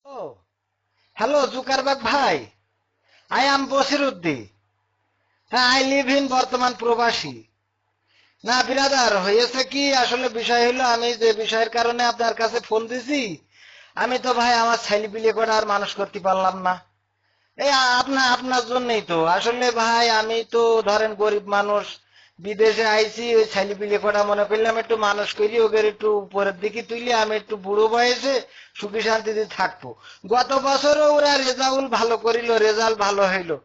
ও hello Zuckerberg ভাই। I am Basiruddi. হ্যাঁ, I live in বর্তমান প্রবাসী। না বিরাদার, হয়েছে কি আসলে বিষয় হলো, আমি যে বিষয়ের কারণে আপনার কাছে ফোন দিছি, আমি তো ভাই আমার ছেলে পিলে করে আর মানুষ করতে পারলাম না। এই আপনার জন্যই তো আসলে ভাই, আমি তো ধরেন গরিব মানুষ, বিদেশে আইছি, ওই ছেলে পিলে কটা মনে করলাম একটু মানুষ করি, ওদের একটু উপরের দিকে তুলি, আমি একটু বুড়ো বয়সে সুখী শান্তিতে থাকবো। গত বছরও ওরা রেজাল্ট ভালো করিল, রেজাল্ট ভালো হইলো,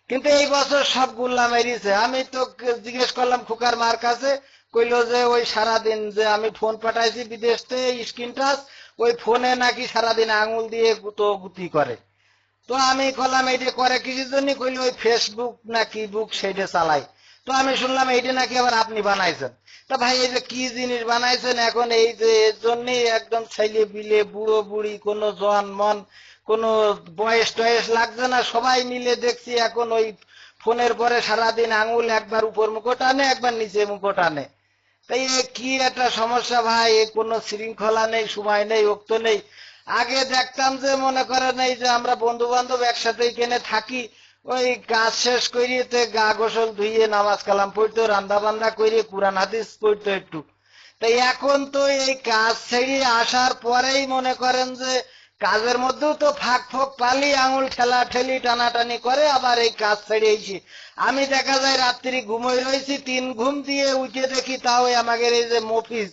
কিন্তু এই বছর সব গুল্লা মেরিছে। আমি তো জিজ্ঞেস করলাম খুকার মার কাছে, কইলো যে ওই সারাদিন যে আমি ফোন পাঠাইছি বিদেশ থেকে স্ক্রিন টাচ, ওই ফোনে নাকি সারাদিন আঙুল দিয়ে গুতো গুতি করে। তো আমি কলাম এইটা করে কিসের জন্য, কইলো ওই ফেসবুক না কি বুক সেইটা চালাই। তো আমি শুনলাম এইটা নাকি আবার আপনি বানাইছেন। তা ভাই এই যে কি জিনিস বানাইছেন এখন, এই যে এর জন্যই একদম ছেলে বিলে বুড়ো বুড়ি কোনো জন মন কোনো বয়স টয়স লাগছে না, সবাই মিলে দেখছি এখন ওই ফোনের পরে সারাদিন আঙুল একবার উপর মুখো টানে, একবার নিচে মুখো টানে। তাই এ কি একটা সমস্যা ভাই, এ কোনো শৃঙ্খলা নেই, সময় নেই, ওক্ত নেই। আগে দেখতাম যে মনে করেন এই যে আমরা বন্ধু বান্ধব একসাথে কেনে থাকি, ওই কাজ শেষ করিয়ে গা গোসল ধুইয়ে নামাজ কালাম পড়তো, রান্না বান্না করিয়ে কোরআন হাদিস পড়তো একটু। তাই এখন তো এই কাজ ছেড়ে আসার পরেই মনে করেন যে কাজের মধ্যেও তো ফাঁক ফোক পালি, আঙুল ঠেলা ঠেলি টানাটানি করে, আবার এই কাজ ছেড়ে এসে আমি দেখা যায় রাত্রি ঘুমোই রয়েছি, 3 ঘুম দিয়ে উঠে দেখি তাও আমাদের এই যে মফিজ,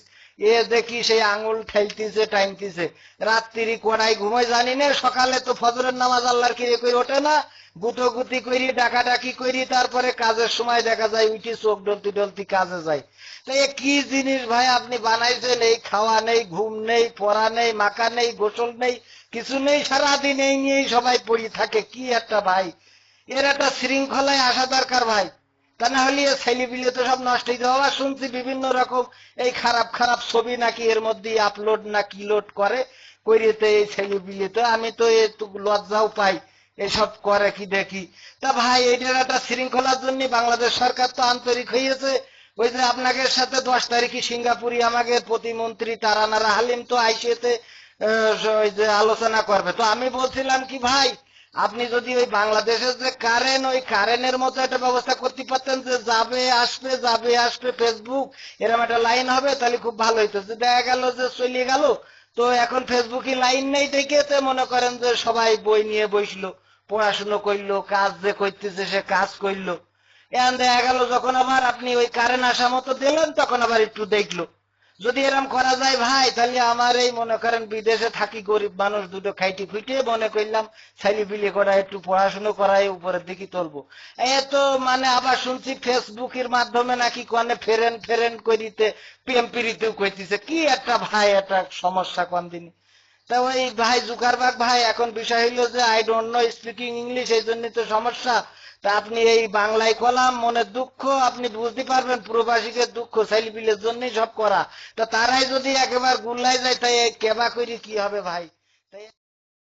এ দেখি সেই আঙুল ঠেলতিছে টাইমতিছে। রাত্রি কোনায় ঘুমোয় জানি না, সকালে তো ফজরের নামাজ আল্লাহর কিরে করে ওঠে না, গুটোগুতি করি ডাকাডাকি করি, তারপরে কাজের সময় দেখা যায় উঠি চোখ ডলতি ডলতি কাজে যায়। তাই এ কি জিনিস ভাই আপনি বানাইছেন, এই খাওয়া নেই, ঘুম নেই, পড়া নেই, মাখা নেই, গোসল নেই, কিছু নেই, সারাদিন এই নিয়েই সবাই পড়ি থাকে, কি একটা ভাই, এর একটা শৃঙ্খলায় আসা দরকার ভাই। তা না হলে ছেলে পিলে তো সব নষ্ট হয়ে যাওয়া। শুনছি বিভিন্ন রকম এই খারাপ খারাপ ছবি নাকি এর মধ্যে আপলোড না কি লোড করে, করিতে এই ছেলে পিলে তো আমি তো একটু লজ্জাও পাই এসব করে কি দেখি। তা ভাই এইটার একটা শৃঙ্খলার জন্য বাংলাদেশ সরকার তো আন্তরিক হয়েছে। ওই যে আপনাকে সাথে 10 তারিখে সিঙ্গাপুরি আমাদের প্রতিমন্ত্রী তারানারা হালিম তো আইসিতে ওই যে আলোচনা করবে। তো আমি বলছিলাম কি ভাই, আপনি যদি ওই বাংলাদেশের যে কারেন্ট, ওই কারেন্টের মতো একটা ব্যবস্থা করতে পারতেন, যে যাবে আসবে যাবে আসবে ফেসবুক, এরকম একটা লাইন হবে, তাহলে খুব ভালো হইতো। যে দেখা গেল যে চলে গেল, তো এখন ফেসবুকে লাইন নেই দেখে তো মনে করেন যে সবাই বই নিয়ে বসলো, পড়াশুনো করলো, কাজ যে করতেছে সে কাজ করলো। এখন দেখা গেল যখন আবার আপনি ওই কারেন্ট আসা মতো দিলেন, তখন আবার একটু দেখলো। যদি এরকম করা যায় ভাই, তাহলে আমার এই মনে করেন বিদেশে থাকি গরিব মানুষ, দুটো খাইটি খুঁটে মনে করলাম ছেলে পিলে করা একটু পড়াশুনো করাই উপরের দিকে তুলবো। এত মানে আবার শুনছি ফেসবুকের মাধ্যমে নাকি কনে ফেরেন ফেরেন করিতে প্রেম প্রীতিও করতেছে, কি একটা ভাই একটা সমস্যা কোন দিন। তা ওই ভাই জুকারবার্গ ভাই, এখন বিষয় হইলো যে I don't know speaking English, এই জন্য তো সমস্যা। তা আপনি এই বাংলায় কলাম মনের দুঃখ, আপনি বুঝতে পারবেন প্রবাসীদের দুঃখ, ছেলেপিলের জন্যই সব করা। তা তারাই যদি একেবারে গুল্লাই যায়, তাই কেবা করি কি হবে ভাই। তাই